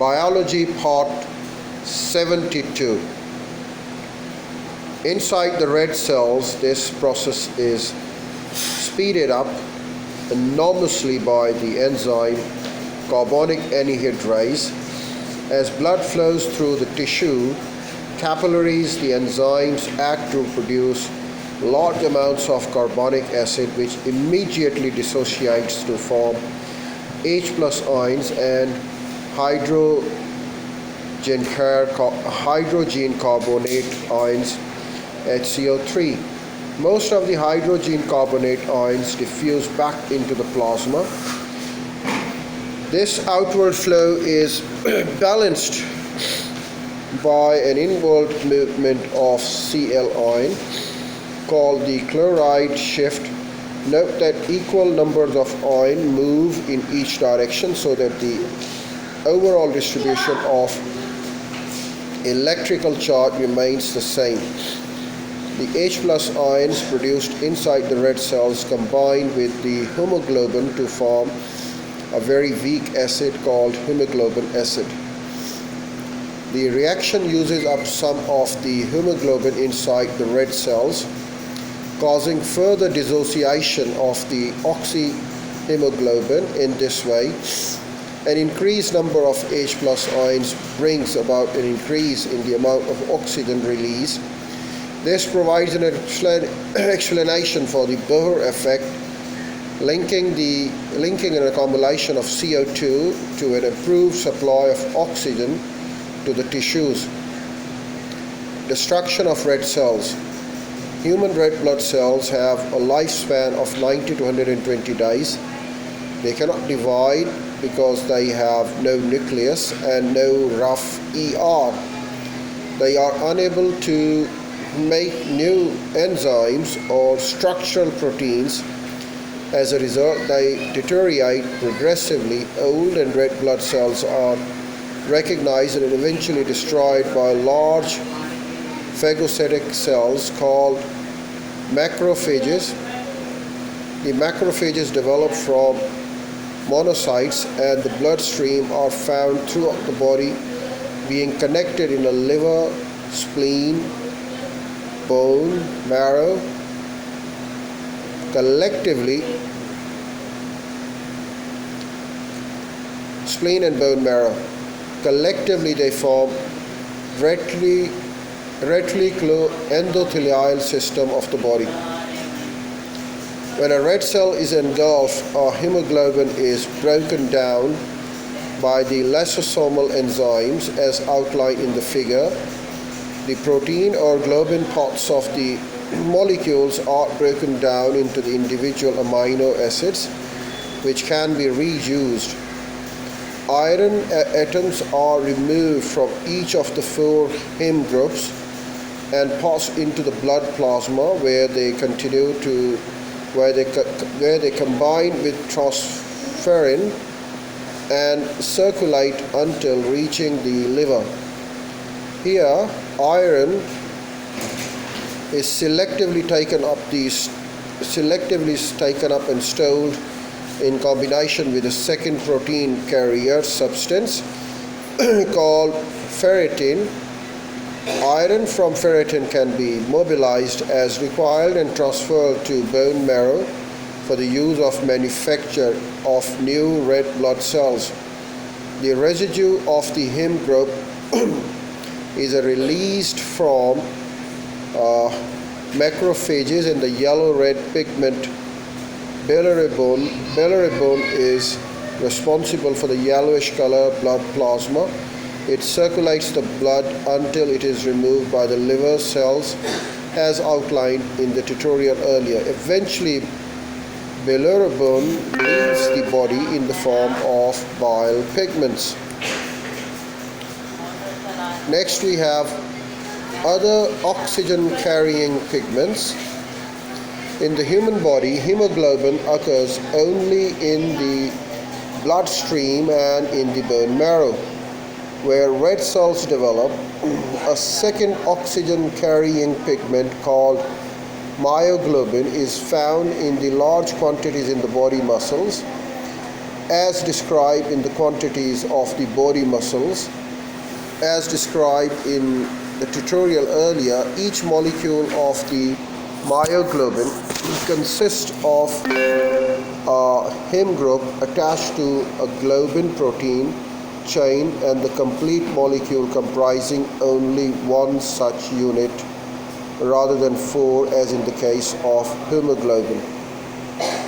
Biology Part 72. Inside the red cells, this process is speeded up enormously by the enzyme carbonic anhydrase. As blood flows through the tissue capillaries, the enzymes act to produce large amounts of carbonic acid, which immediately dissociates to form H+ ions and hydrogen carbonate ions, HCO3. Most of the hydrogen carbonate ions diffuse back into the plasma. This outward flow is balanced by an inward movement of Cl ion called the chloride shift. Note that equal numbers of ion move in each direction so that the overall distribution of electrical charge remains the same. The H+ ions produced inside the red cells combine with the hemoglobin to form a very weak acid called hemoglobin acid. The reaction uses up some of the hemoglobin inside the red cells, causing further dissociation of the oxyhemoglobin. In this way, an increased number of H+ ions brings about an increase in the amount of oxygen release. This provides an explanation for the Bohr effect, linking an accumulation of CO2 to an improved supply of oxygen to the tissues. Destruction of red cells. Human red blood cells have a lifespan of 90 to 120 days. They cannot divide because they have no nucleus and no rough ER. They are unable to make new enzymes or structural proteins. As a result, they deteriorate progressively. Old and red blood cells are recognized and eventually destroyed by large phagocytic cells called macrophages. The macrophages develop from monocytes, and the bloodstream are found throughout the body, being connected in the liver, spleen, bone, marrow. Collectively, spleen and bone marrow. Collectively, they form reticuloendothelial system of the body. When a red cell is engulfed, our hemoglobin is broken down by the lysosomal enzymes as outlined in the figure. The protein or globin parts of the molecules are broken down into the individual amino acids, which can be reused. Iron atoms are removed from each of the 4 heme groups and passed into the blood plasma, where they combine with transferrin and circulate until reaching the liver. Here, iron is selectively taken up and stored in combination with a second protein carrier substance called ferritin. Iron from ferritin can be mobilized as required and transferred to bone marrow for the use of manufacture of new red blood cells. The residue of the heme group is released from macrophages and the yellow-red pigment bilirubin. Bilirubin is responsible for the yellowish color blood plasma. It circulates the blood until it is removed by the liver cells, as outlined in the tutorial earlier. Eventually, bilirubin leaves the body in the form of bile pigments. Next, we have other oxygen-carrying pigments. In the human body, hemoglobin occurs only in the bloodstream and in the bone marrow. Where red cells develop, a second oxygen-carrying pigment called myoglobin is found in the large quantities in the body muscles. as described in the quantities of the body muscles. As described in the tutorial earlier, each molecule of the myoglobin consists of a heme group attached to a globin protein chain and the complete molecule comprising only one such unit rather than four as in the case of hemoglobin.